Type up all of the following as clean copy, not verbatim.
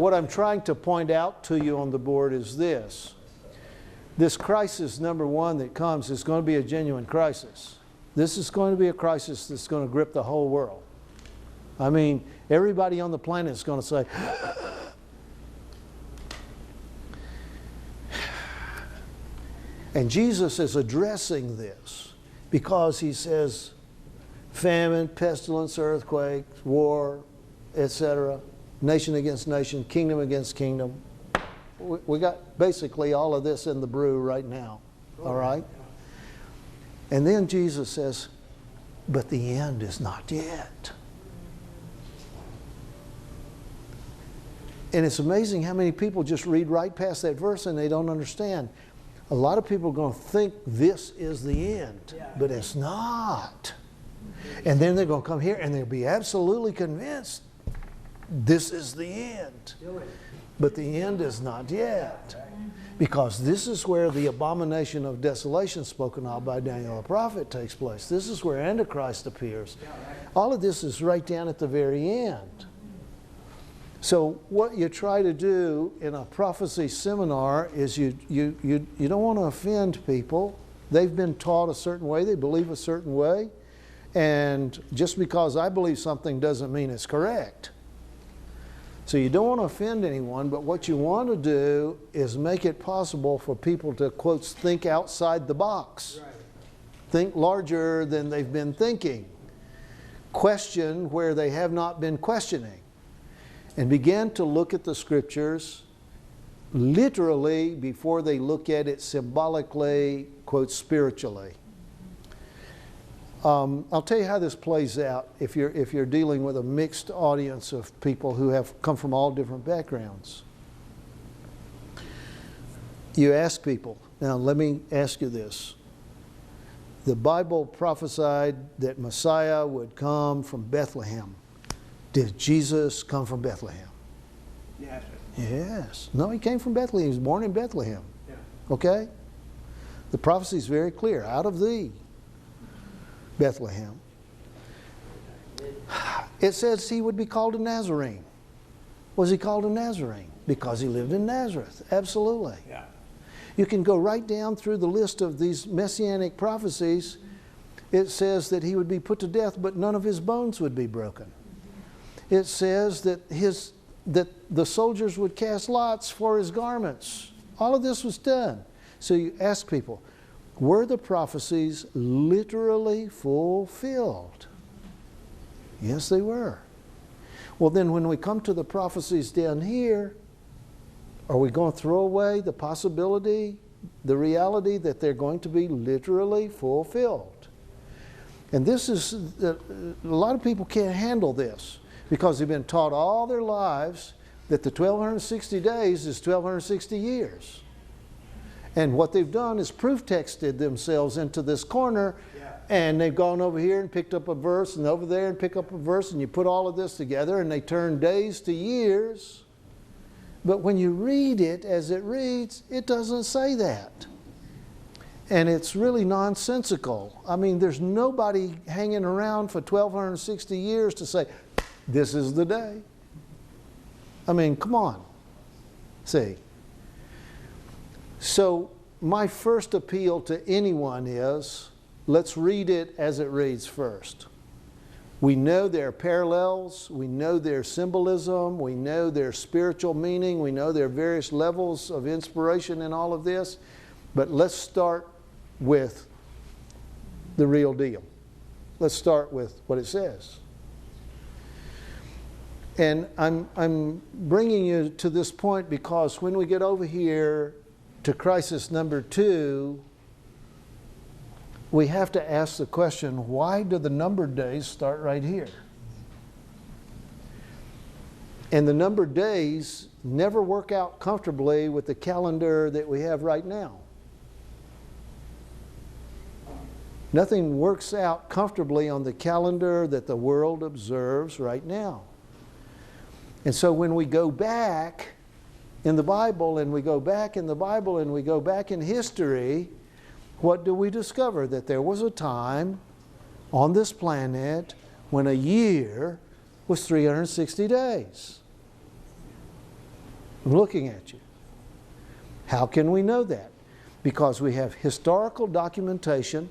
what I'm trying to point out to you on the board is this. This crisis, number one, that comes is going to be a genuine crisis. This is going to be a crisis that's going to grip the whole world. I mean, everybody on the planet is going to say, and Jesus is addressing this because he says, famine, pestilence, earthquake, war, etc., nation against nation, kingdom against kingdom. We got basically all of this in the brew right now, all right? And then Jesus says, but the end is not yet. And it's amazing how many people just read right past that verse and they don't understand. A lot of people are going to think this is the end, but it's not. And then they're going to come here and they'll be absolutely convinced this is the end. But the end is not yet. Because this is where the abomination of desolation spoken of by Daniel the prophet takes place. This is where Antichrist appears. All of this is right down at the very end. So what you try to do in a prophecy seminar is you don't want to offend people. They've been taught a certain way. They believe a certain way. And just because I believe something doesn't mean it's correct. So you don't want to offend anyone, but what you want to do is make it possible for people to, quote, think outside the box. Right. Think larger than they've been thinking. Question where they have not been questioning. And begin to look at the Scriptures literally before they look at it symbolically, quote, spiritually. I'll tell you how this plays out if you're dealing with a mixed audience of people who have come from all different backgrounds. You ask people, now let me ask you this. The Bible prophesied that Messiah would come from Bethlehem. Did Jesus come from Bethlehem? Yes. Yes. No, he came from Bethlehem. He was born in Bethlehem. Yeah. Okay? The prophecy is very clear. Out of thee, Bethlehem. It says he would be called a Nazarene. Was he called a Nazarene? Because he lived in Nazareth. Absolutely. Yeah. You can go right down through the list of these messianic prophecies. It says that he would be put to death, but none of his bones would be broken. It says that the soldiers would cast lots for his garments. All of this was done. So you ask people, were the prophecies literally fulfilled? Yes, they were. Well, then when we come to the prophecies down here, are we going to throw away the possibility, the reality that they're going to be literally fulfilled? And this is, a lot of people can't handle this because they've been taught all their lives that the 1260 days is 1260 years. And what they've done is proof texted themselves into this corner, and they've gone over here and picked up a verse and over there and pick up a verse, and you put all of this together and they turn days to years. But when you read it as it reads, it doesn't say that. And it's really nonsensical. I mean, there's nobody hanging around for 1260 years to say, this is the day. I mean, come on. See. So my first appeal to anyone is, let's read it as it reads first. We know there are parallels, we know their symbolism, we know their spiritual meaning, we know there are various levels of inspiration in all of this, but let's start with the real deal. Let's start with what it says. And I'm bringing you to this point because when we get over here to crisis number 2, we have to ask the question, why do the numbered days start right here? And the numbered days never work out comfortably with the calendar that we have right now. Nothing works out comfortably on the calendar that the world observes right now. And so when we go back in the Bible, and we go back in the Bible, and we go back in history, what do we discover? That there was a time on this planet when a year was 360 days. I'm looking at you. How can we know that? Because we have historical documentation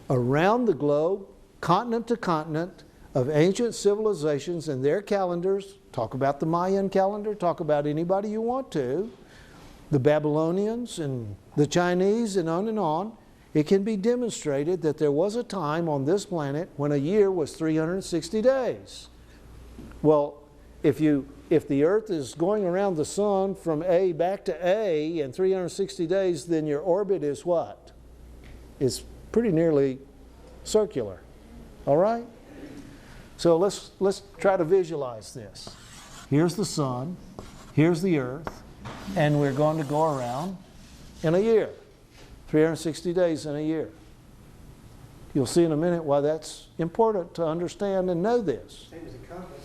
around the globe, continent to continent, of ancient civilizations and their calendars. Talk about the Mayan calendar, talk about anybody you want to, the Babylonians and the Chinese and on and on. It can be demonstrated that there was a time on this planet when a year was 360 days. Well, if the earth is going around the sun from A back to A in 360 days, then your orbit is what? It's pretty nearly circular. All right? So let's try to visualize this. Here's the sun, here's the earth, and we're going to go around in a year. 360 days in a year. You'll see in a minute why that's important to understand and know this. Same as a compass.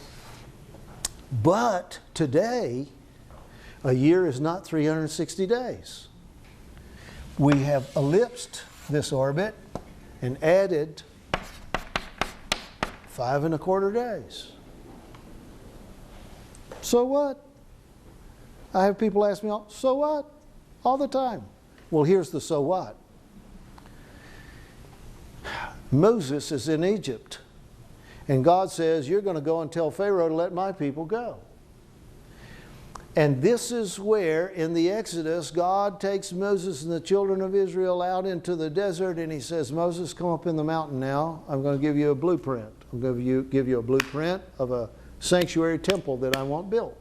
But today, a year is not 360 days. We have ellipsed this orbit and added 5¼ days. So what? I have people ask me, so what? All the time. Well, here's the so what. Moses is in Egypt. And God says, you're going to go and tell Pharaoh to let my people go. And this is where, in the Exodus, God takes Moses and the children of Israel out into the desert, and he says, Moses, come up in the mountain now. I'm going to give you a blueprint. I'm going to give you a blueprint of a sanctuary temple that I want built.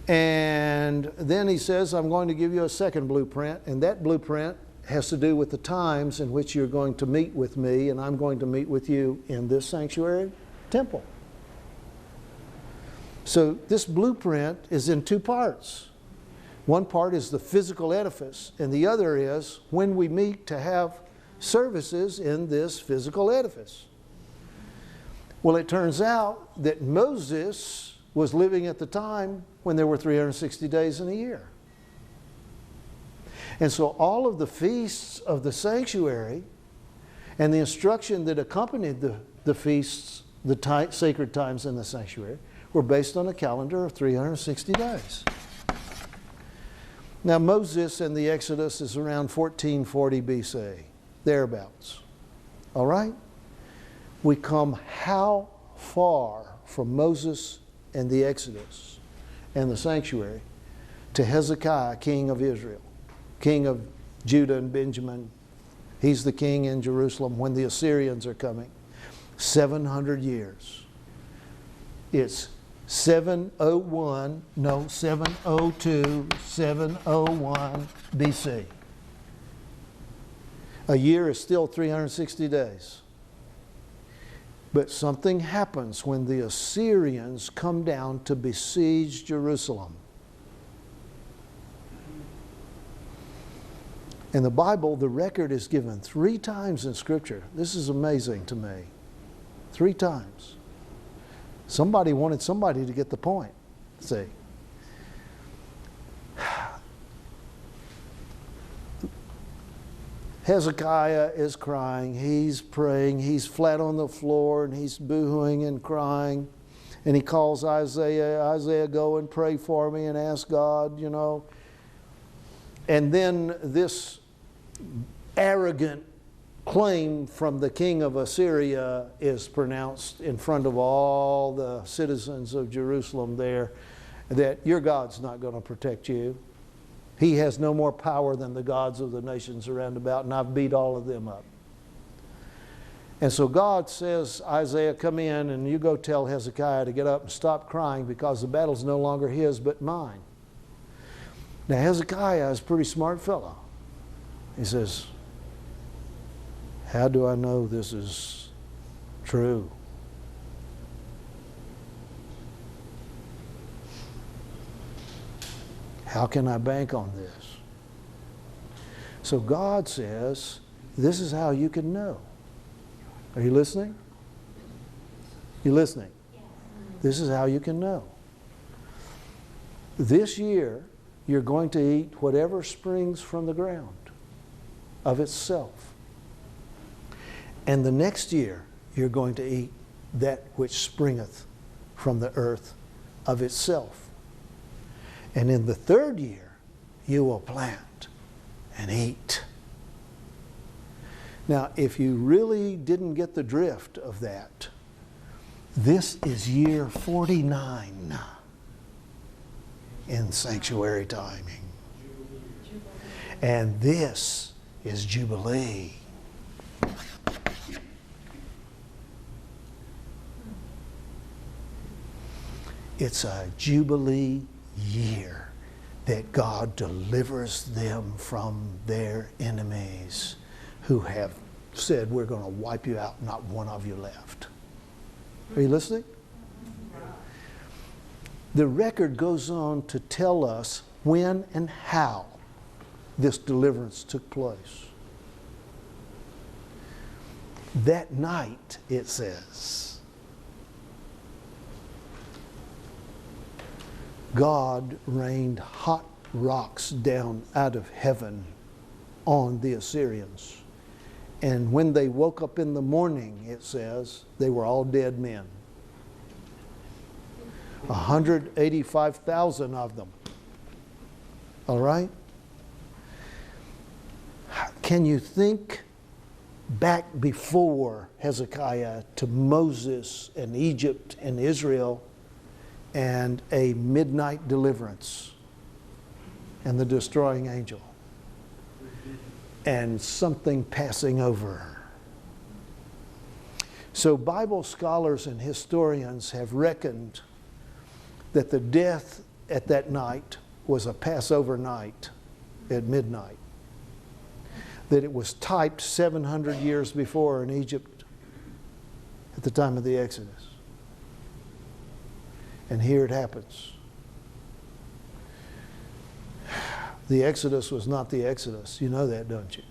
And then he says, I'm going to give you a second blueprint, and that blueprint has to do with the times in which you're going to meet with me, and I'm going to meet with you in this sanctuary temple. So this blueprint is in two parts. One part is the physical edifice, and the other is when we meet to have services in this physical edifice. Well, it turns out that Moses was living at the time when there were 360 days in a year. And so all of the feasts of the sanctuary and the instruction that accompanied the feasts, the sacred times in the sanctuary, were based on a calendar of 360 days. Now Moses and the Exodus is around 1440 BC, thereabouts. All right? We come how far from Moses and the Exodus and the sanctuary to Hezekiah, king of Israel, king of Judah and Benjamin. He's the king in Jerusalem when the Assyrians are coming. 700 years. It's 702, 701 BC. A year is still 360 days. But something happens when the Assyrians come down to besiege Jerusalem. In the Bible, the record is given 3 times in Scripture. This is amazing to me. 3 times. Somebody wanted somebody to get the point. See. Hezekiah is crying, he's praying, he's flat on the floor and he's boohooing and crying. And he calls Isaiah, Isaiah, go and pray for me and ask God, you know. And then this arrogant claim from the king of Assyria is pronounced in front of all the citizens of Jerusalem there, that your God's not going to protect you. He has no more power than the gods of the nations around about, and I've beat all of them up. And so God says, Isaiah, come in and you go tell Hezekiah to get up and stop crying because the battle's no longer his but mine. Now Hezekiah is a pretty smart fellow. He says, how do I know this is true? How can I bank on this? So God says, this is how you can know. Are you listening? You listening? Yes. This is how you can know. This year, you're going to eat whatever springs from the ground of itself. And the next year, you're going to eat that which springeth from the earth of itself. And in the third year, you will plant and eat. Now, if you really didn't get the drift of that, this is year 49 in sanctuary timing. And this is Jubilee. It's a Jubilee year that God delivers them from their enemies who have said, we're going to wipe you out, not one of you left. Are you listening? The record goes on to tell us when and how this deliverance took place. That night, it says, God rained hot rocks down out of heaven on the Assyrians. And when they woke up in the morning, it says, they were all dead men. 185,000 of them. All right? Can you think back before Hezekiah to Moses and Egypt and Israel and a midnight deliverance and the destroying angel and something passing over? So Bible scholars and historians have reckoned that the death at that night was a Passover night at midnight. That it was typed 700 years before in Egypt at the time of the Exodus. And here it happens. The Exodus was not the Exodus. You know that, don't you?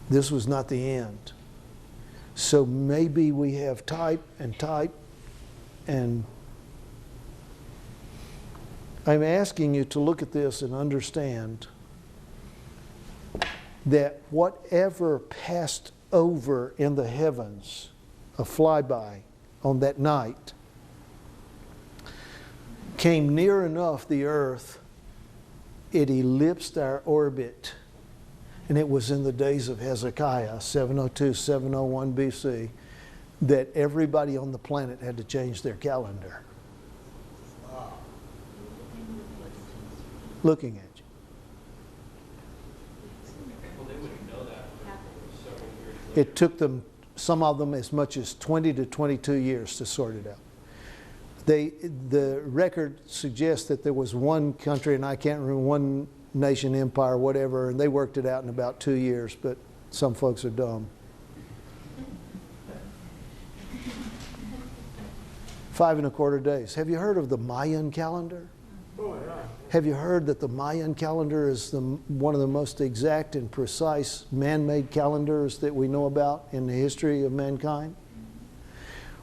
This was not the end. So maybe we have type, and I'm asking you to look at this and understand that whatever passed over in the heavens, a flyby on that night, came near enough the earth, it ellipsed our orbit. And it was in the days of Hezekiah, 702, 701 BC, that everybody on the planet had to change their calendar. Looking at you. Well, they wouldn't know that for several years. It took them, some of them, as much as 20 to 22 years to sort it out. The record suggests that there was one country, and I can't remember, one nation, empire, whatever, and they worked it out in about 2 years, but some folks are dumb. 5¼ days. Have you heard of the Mayan calendar? Oh, yeah. Have you heard that the Mayan calendar is one of the most exact and precise man-made calendars that we know about in the history of mankind?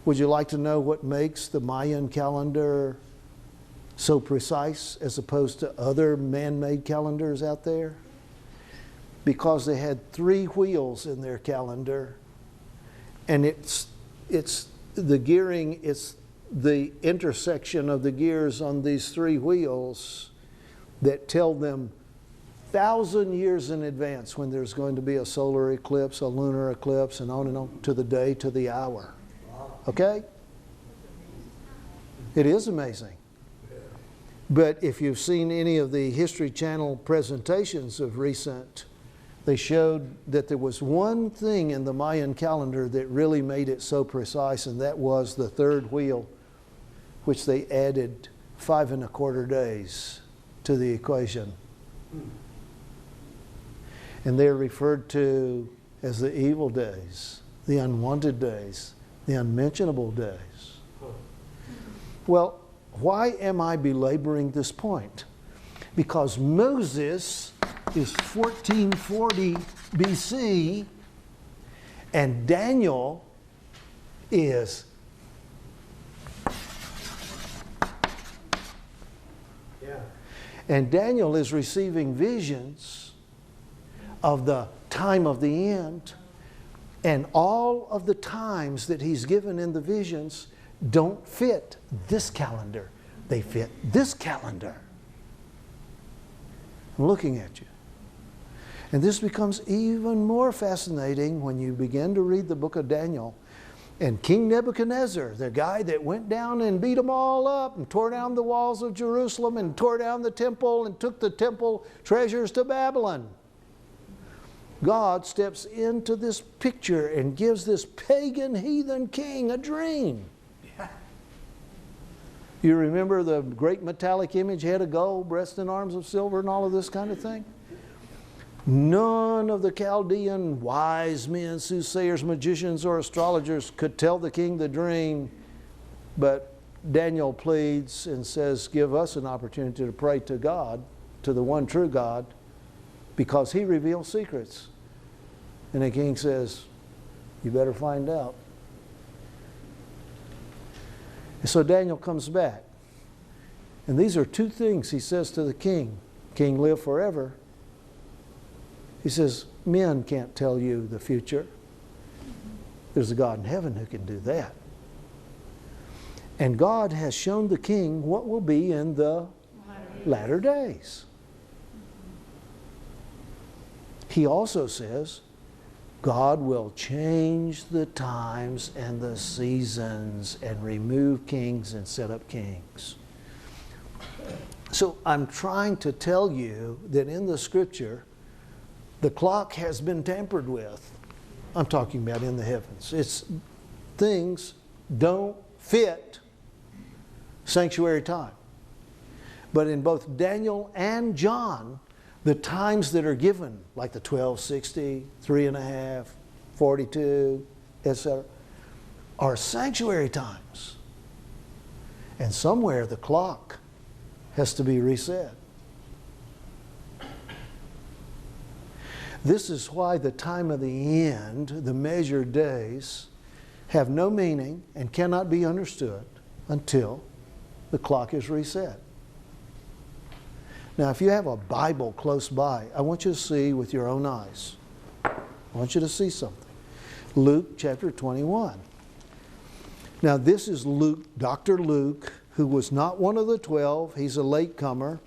Would you like to know what makes the Mayan calendar so precise as opposed to other man-made calendars out there? Because they had 3 wheels in their calendar, and it's the gearing, it's the intersection of the gears on these 3 wheels that tell them 1,000 years in advance when there's going to be a solar eclipse, a lunar eclipse, and on, to the day, to the hour. Okay? It is amazing. But if you've seen any of the History Channel presentations of recent, they showed that there was one thing in the Mayan calendar that really made it so precise, and that was the 3rd wheel, which they added 5¼ days to the equation. And they're referred to as the evil days, the unwanted days, the unmentionable days. Well, why am I belaboring this point? Because Moses is 1440 BC and Daniel is and Daniel is receiving visions of the time of the end, and all of the times that he's given in the visions don't fit this calendar. They fit this calendar. I'm looking at you. And this becomes even more fascinating when you begin to read the book of Daniel. And King Nebuchadnezzar, the guy that went down and beat them all up and tore down the walls of Jerusalem and tore down the temple and took the temple treasures to Babylon. God steps into this picture and gives this pagan heathen king a dream. Yeah. You remember the great metallic image, head of gold, breast and arms of silver, and all of this kind of thing? None of the Chaldean wise men, soothsayers, magicians, or astrologers could tell the king the dream, but Daniel pleads and says, give us an opportunity to pray to God, to the one true God, because He reveals secrets. And the king says, you better find out. And so Daniel comes back. And these are two things he says to the king. King, live forever. He says, men can't tell you the future. There's a God in heaven who can do that. And God has shown the king what will be in the latter days. He also says, God will change the times and the seasons and remove kings and set up kings. So I'm trying to tell you that in the Scripture, the clock has been tampered with. I'm talking about in the heavens. Things don't fit sanctuary time. But in both Daniel and John, the times that are given, like the 1260, 3.5, 42, etc., are sanctuary times. And somewhere the clock has to be reset. This is why the time of the end, the measured days, have no meaning and cannot be understood until the clock is reset. Now, if you have a Bible close by, I want you to see with your own eyes. I want you to see something. Luke chapter 21. Now, this is Luke, Dr. Luke, who was not one of the 12. He's a latecomer.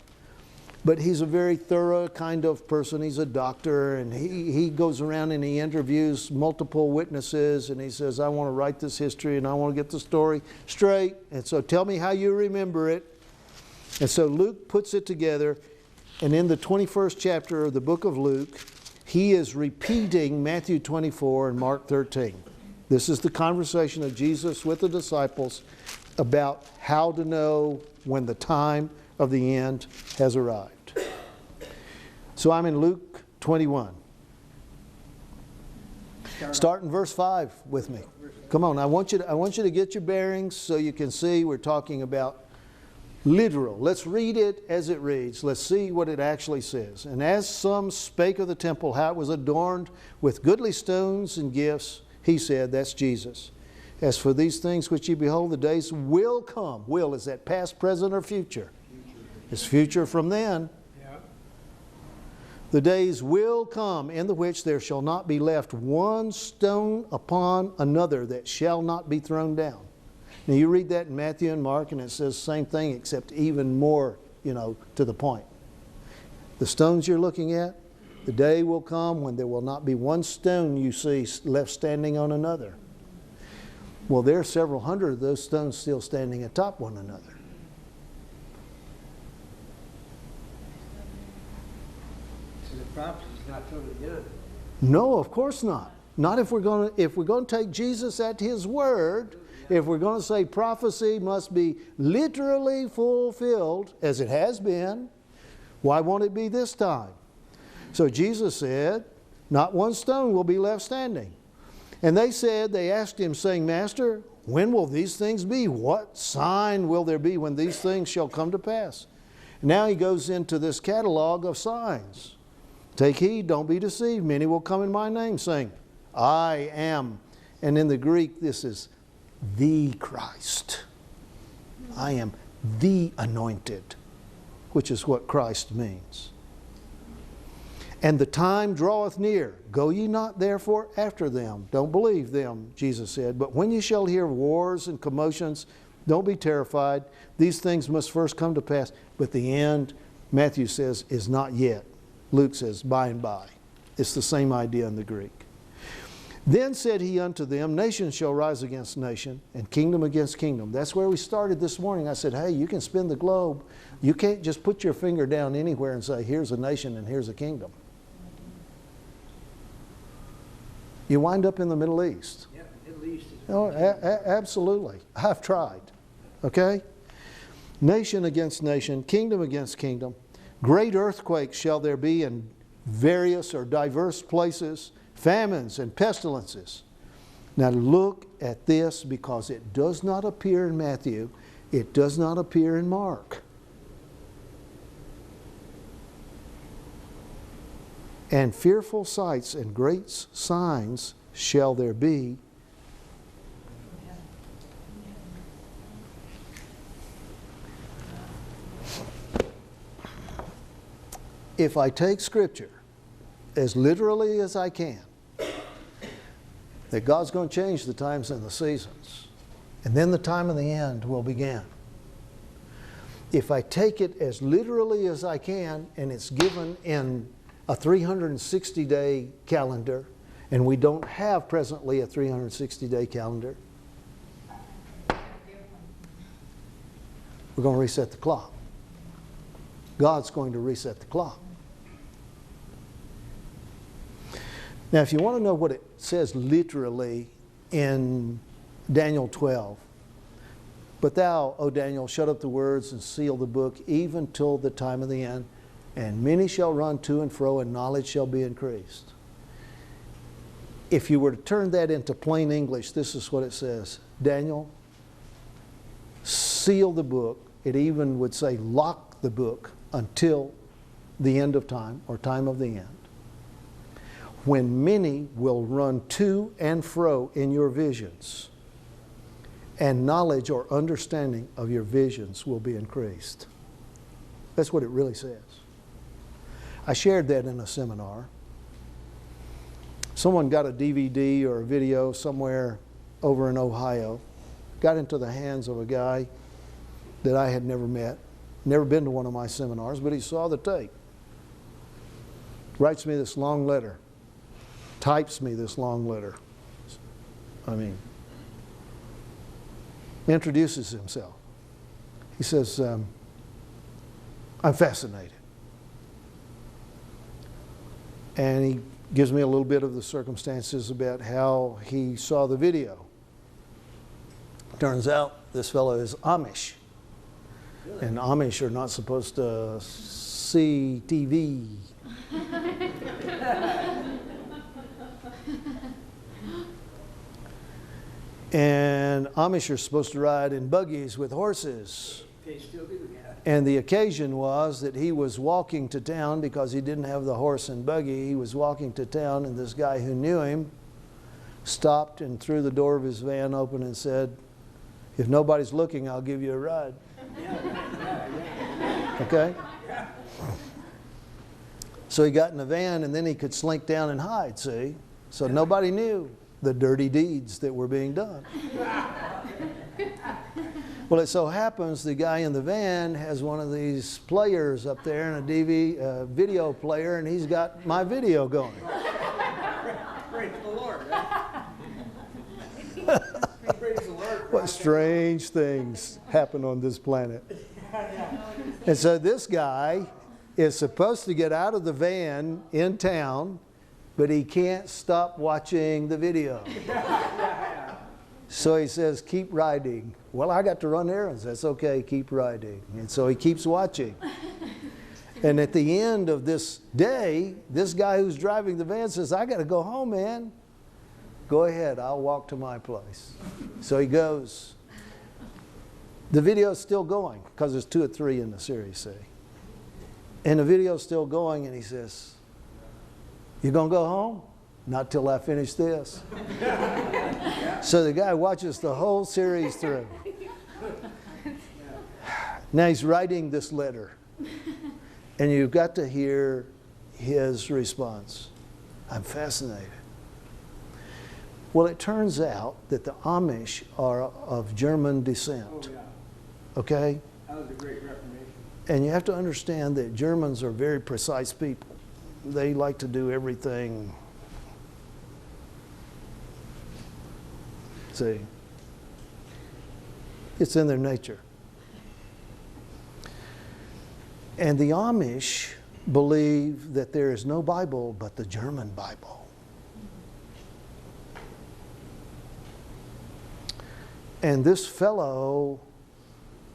But he's a very thorough kind of person. He's a doctor, and he goes around and he interviews multiple witnesses, and he says, I want to write this history, and I want to get the story straight, and so tell me how you remember it. And so Luke puts it together, and in the 21st chapter of the book of Luke, he is repeating Matthew 24 and Mark 13. This is the conversation of Jesus with the disciples about how to know when the time of the end has arrived. So I'm in Luke 21. Start in verse 5 with me. Come on, I want you to get your bearings so you can see we're talking about literal. Let's read it as it reads. Let's see what it actually says. And as some spake of the temple, how it was adorned with goodly stones and gifts, he said, that's Jesus. As for these things which ye behold, the days will come. Will, is that past, present, or future? It's future from then. Yeah. The days will come in the which there shall not be left one stone upon another that shall not be thrown down. Now you read that in Matthew and Mark, and it says the same thing except even more, to the point. The stones you're looking at, the day will come when there will not be one stone you see left standing on another. Well, there are several hundred of those stones still standing atop one another. Prophecy is not totally good. No, of course not. Not if we're going to take Jesus at His word. If we're going to say prophecy must be literally fulfilled, as it has been, why won't it be this time? So Jesus said, not one stone will be left standing. And they asked Him, saying, Master, when will these things be? What sign will there be when these things shall come to pass? Now He goes into this catalog of signs. Take heed, don't be deceived. Many will come in my name, saying, I am. And in the Greek, this is the Christ. I am the anointed, which is what Christ means. And the time draweth near. Go ye not therefore after them. Don't believe them, Jesus said. But when ye shall hear wars and commotions, Don't be terrified. These things must first come to pass. But the end, Matthew says, is not yet. Luke says, by and by. It's the same idea in the Greek. Then said he unto them, nation shall rise against nation, and kingdom against kingdom. That's where we started this morning. I said, hey, you can spin the globe. You can't just put your finger down anywhere and say, here's a nation and here's a kingdom. You wind up in the Middle East. Yeah, Middle East is. Oh, absolutely. I've tried. Okay? Nation against nation, kingdom against kingdom. Great earthquakes shall there be in various or diverse places, famines and pestilences. Now look at this, because it does not appear in Matthew. It does not appear in Mark. And fearful sights and great signs shall there be. If I take Scripture as literally as I can, that God's going to change the times and the seasons, and then the time of the end will begin. If I take it as literally as I can, and it's given in a 360-day calendar, and we don't have presently a 360-day calendar, we're going to reset the clock. God's going to reset the clock. Now, if you want to know what it says literally in Daniel 12, but thou, O Daniel, shut up the words and seal the book, even till the time of the end, and many shall run to and fro, and knowledge shall be increased. If you were to turn that into plain English, this is what it says. Daniel, seal the book. It even would say lock the book until the end of time, or time of the end, when many will run to and fro in your visions, and knowledge or understanding of your visions will be increased. That's what it really says. I shared that in a seminar. Someone got a DVD or a video somewhere over in Ohio, got into the hands of a guy that I had never met, never been to one of my seminars, but he saw the tape. Writes me this long letter. Types me this long letter. Introduces himself. He says, I'm fascinated. And he gives me a little bit of the circumstances about how he saw the video. Turns out this fellow is Amish. Really? And Amish are not supposed to see TV. And Amish are supposed to ride in buggies with horses. They still do that. And the occasion was that he was walking to town because he didn't have the horse and buggy. He was walking to town, and this guy who knew him stopped and threw the door of his van open and said, if nobody's looking, I'll give you a ride. Okay? So he got in the van, and then he could slink down and hide, see? So nobody knew the dirty deeds that were being done. Well, it so happens the guy in the van has one of these players up there and a video player, and he's got my video going. Praise the Lord. Praise the Lord. What strange things happen on this planet. And so this guy is supposed to get out of the van in town, but he can't stop watching the video. So he says, keep riding. Well, I got to run errands. That's okay, keep riding. And so he keeps watching. And at the end of this day, this guy who's driving the van says, I got to go home, man. Go ahead, I'll walk to my place. So he goes. The video's still going, because there's 2 or 3 in the series, see? And the video's still going, and he says, you gonna go home? Not till I finish this. So the guy watches the whole series through. Now he's writing this letter, and you've got to hear his response. I'm fascinated. Well, it turns out that the Amish are of German Oh, descent. yeah. Okay? That was the Great Reformation. And you have to understand that Germans are very precise people. They like to do everything. See? It's in their nature. And the Amish believe that there is no Bible but the German Bible. And this fellow,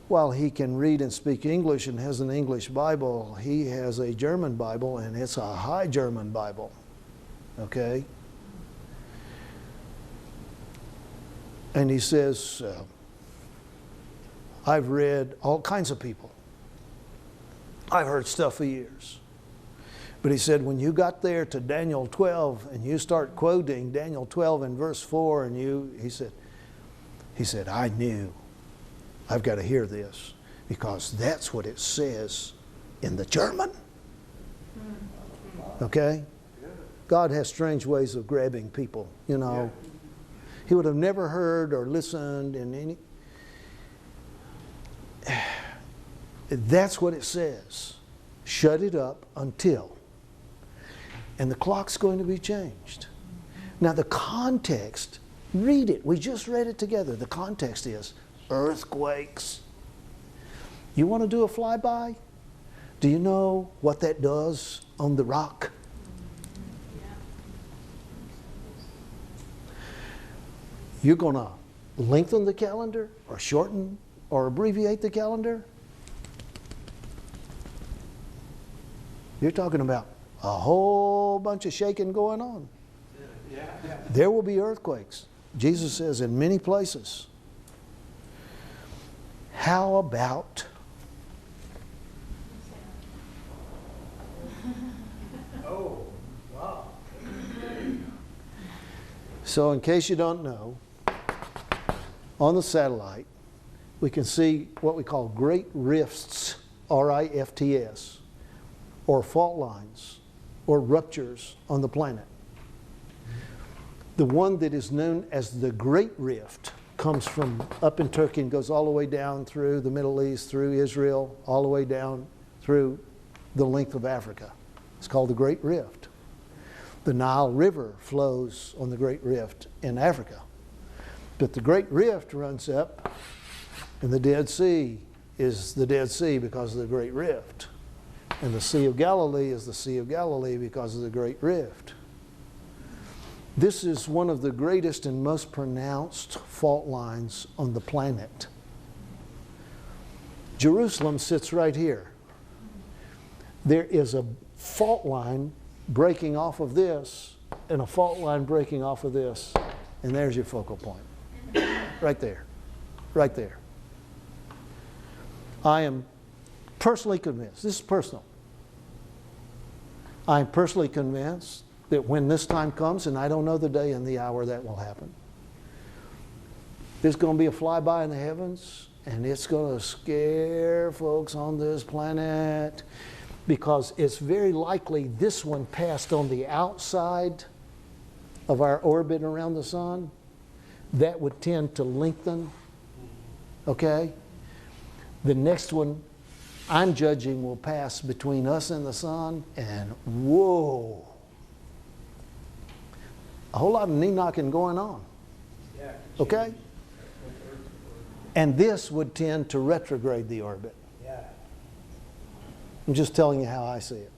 while he can read and speak English and has an English Bible, he has a German Bible, and it's a High German Bible. Okay? And he says, I've read all kinds of people. I've heard stuff for years. But he said, when you got there to Daniel 12 and you start quoting Daniel 12 and verse 4, and he said, I knew I've got to hear this because that's what it says in the German. Okay? God has strange ways of grabbing people, you know. He would have never heard or listened in any. That's what it says. Shut it up until. And the clock's going to be changed. Now the context, read it. We just read it together. The context is earthquakes. You want to do a flyby? Do you know what that does on the rock? You're going to lengthen the calendar or shorten or abbreviate the calendar? You're talking about a whole bunch of shaking going on. There will be earthquakes. Jesus says in many places. How about Oh, wow. So in case you don't know, on the satellite, we can see what we call great rifts, R-I-F-T-S, or fault lines, or ruptures on the planet. The one that is known as the Great Rift comes from up in Turkey and goes all the way down through the Middle East, through Israel, all the way down through the length of Africa. It's called the Great Rift. The Nile River flows on the Great Rift in Africa. But the Great Rift runs up, and the Dead Sea is the Dead Sea because of the Great Rift. And the Sea of Galilee is the Sea of Galilee because of the Great Rift. This is one of the greatest and most pronounced fault lines on the planet. Jerusalem sits right here. There is a fault line breaking off of this and a fault line breaking off of this, and there's your focal point. Right there. Right there. I am personally convinced, this is personal, I'm personally convinced that when this time comes, and I don't know the day and the hour that will happen, there's going to be a flyby in the heavens, and it's going to scare folks on this planet, because it's very likely this one passed on the outside of our orbit around the sun. That would tend to lengthen, okay? The next one, I'm judging, will pass between us and the sun, and whoa, a whole lot of knee-knocking going on, okay? And this would tend to retrograde the orbit. I'm just telling you how I see it.